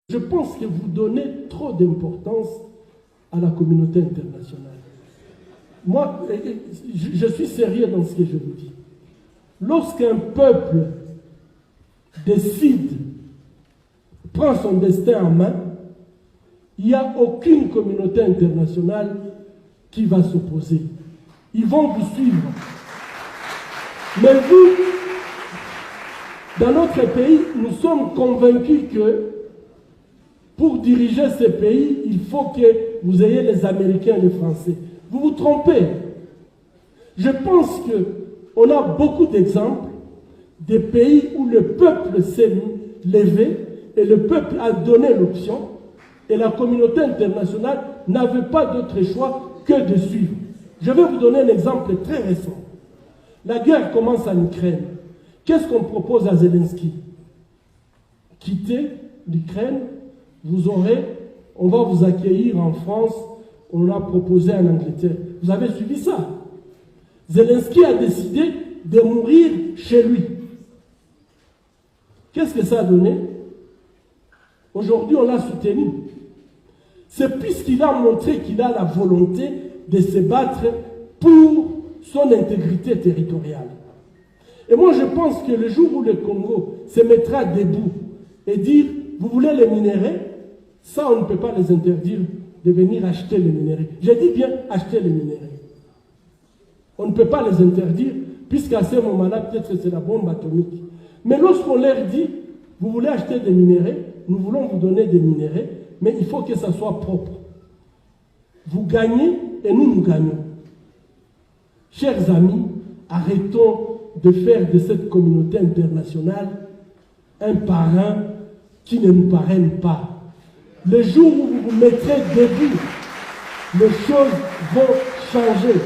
Je pense que vous donnez trop d'importance à la communauté internationale. Moi, je suis sérieux dans ce que je vous dis. Lorsqu'un peuple décide, prend son destin en main, il n'y a aucune communauté internationale qui va s'opposer. Ils vont vous suivre. Mais vous, dans notre pays, nous sommes convaincus que pour diriger ce pays, il faut que vous ayez les Américains et les Français. Vous vous trompez. Je pense qu'on a beaucoup d'exemples des pays où le peuple s'est levé et le peuple a donné l'option et la communauté internationale n'avait pas d'autre choix que de suivre. Je vais vous donner un exemple très récent. La guerre commence en Ukraine. Qu'est-ce qu'on propose à Zelensky? Quittez l'Ukraine, on va vous accueillir en France, on l'a proposé en Angleterre. Vous avez suivi ça? Zelensky a décidé de mourir chez lui. Qu'est-ce que ça a donné? Aujourd'hui, on l'a soutenu. C'est puisqu'il a montré qu'il a la volonté de se battre pour son intégrité territoriale. Et moi, je pense que le jour où le Congo se mettra debout et dire, vous voulez les minéraux, ça, on ne peut pas les interdire de venir acheter les minéraux. J'ai dit bien acheter les minéraux. On ne peut pas les interdire, puisqu'à ce moment-là, peut-être que c'est la bombe atomique. Mais lorsqu'on leur dit, vous voulez acheter des minéraux, nous voulons vous donner des minéraux, mais il faut que ça soit propre. Vous gagnez et nous gagnons. Chers amis, arrêtons de faire de cette communauté internationale un parrain qui ne nous parraine pas. Le jour où vous vous mettrez debout, les choses vont changer.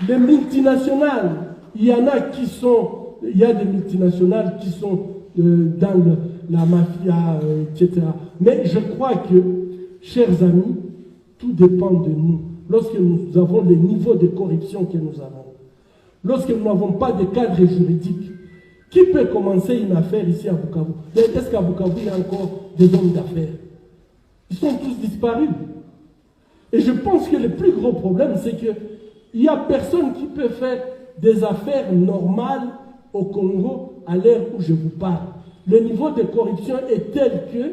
Les multinationales, il y a des multinationales qui sont dans la mafia, etc. Mais je crois que, chers amis, tout dépend de nous. Lorsque nous avons le niveau de corruption que nous avons, lorsque nous n'avons pas de cadre juridique, qui peut commencer une affaire ici à Bukavu? Est-ce qu'à Bukavu, il y a encore des hommes d'affaires? Ils sont tous disparus. Et je pense que le plus gros problème, c'est qu'il n'y a personne qui peut faire des affaires normales au Congo à l'heure où je vous parle. Le niveau de corruption est tel que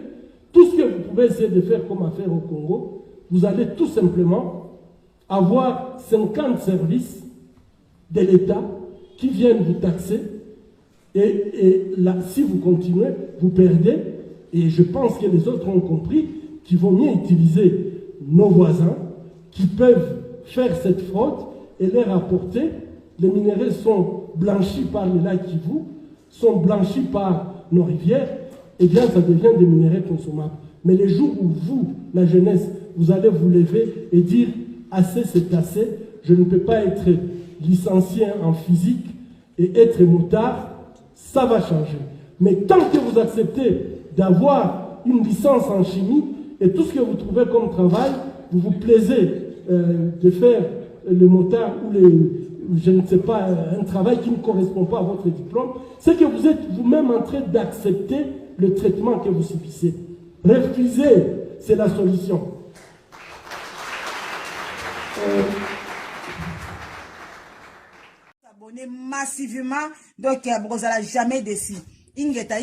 tout ce que vous pouvez essayer de faire comme affaire au Congo, vous allez tout simplement avoir 50 services de l'État qui viennent vous taxer. Et là, si vous continuez, vous perdez. Et je pense que les autres ont compris qu'il vaut mieux utiliser nos voisins qui peuvent faire cette fraude et leur apporter. Les minéraux sont blanchis par les lacs Kivu, sont blanchis par nos rivières, et bien ça devient des minéraux consommables. Mais les jours où vous, la jeunesse, vous allez vous lever et dire « assez c'est assez, je ne peux pas être licencié en physique et être motard », ça va changer. Mais tant que vous acceptez d'avoir une licence en chimie et tout ce que vous trouvez comme travail, vous vous plaisez de faire le motard ou je ne sais pas, un travail qui ne correspond pas à votre diplôme, c'est que vous êtes vous-même en train d'accepter le traitement que vous subissez. Refuser, c'est la solution. Abonnez massivement, donc vous n'allez jamais déçu. Ingeta.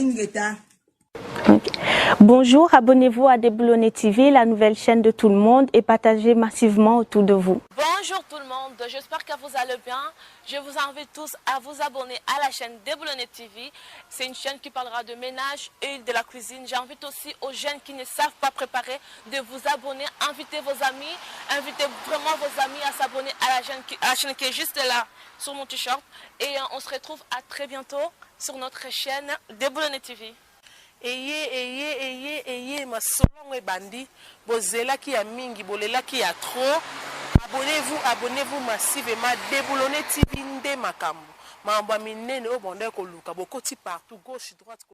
Okay. Bonjour, abonnez-vous à Déboulonné TV, la nouvelle chaîne de tout le monde, et partagez massivement autour de vous. Bonjour tout le monde, j'espère que vous allez bien. Je vous invite tous à vous abonner à la chaîne Déboulonné TV. C'est une chaîne qui parlera de ménage et de la cuisine. J'invite aussi aux jeunes qui ne savent pas préparer de vous abonner. Invitez vos amis, invitez vraiment vos amis à s'abonner à la chaîne qui est juste là sur mon t-shirt. Et on se retrouve à très bientôt sur notre chaîne Déboulonné TV. Eye masolongo ebandi bozela ki ya mingi bolela ki ya trop. Abonnez-vous massivement. Déboulonné TV nde makambo. Mamba minene obonde koluka bokoti partout gauche droite.